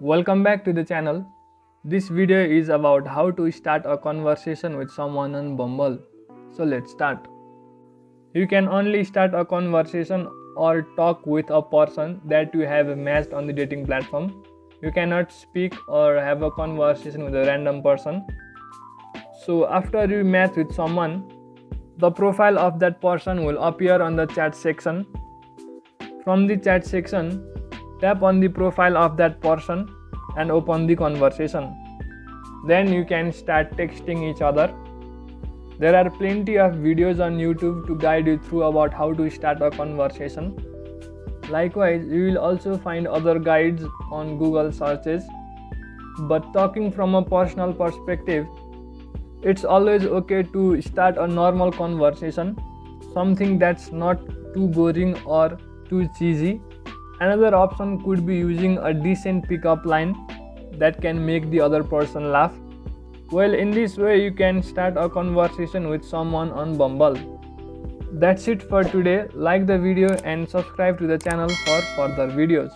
Welcome back to the channel. This video is about how to start a conversation with someone on Bumble. So let's start. You can only start a conversation or talk with a person that you have matched on the dating platform. You cannot speak or have a conversation with a random person. So after you match with someone, the profile of that person will appear on the chat section. From the chat section, tap on the profile of that person and open the conversation. Then you can start texting each other. There are plenty of videos on YouTube to guide you through about how to start a conversation. Likewise, you will also find other guides on Google searches. But talking from a personal perspective, it's always okay to start a normal conversation, something that's not too boring or too cheesy. Another option could be using a decent pickup line that can make the other person laugh. Well, in this way you can start a conversation with someone on Bumble. That's it for today. Like the video and subscribe to the channel for further videos.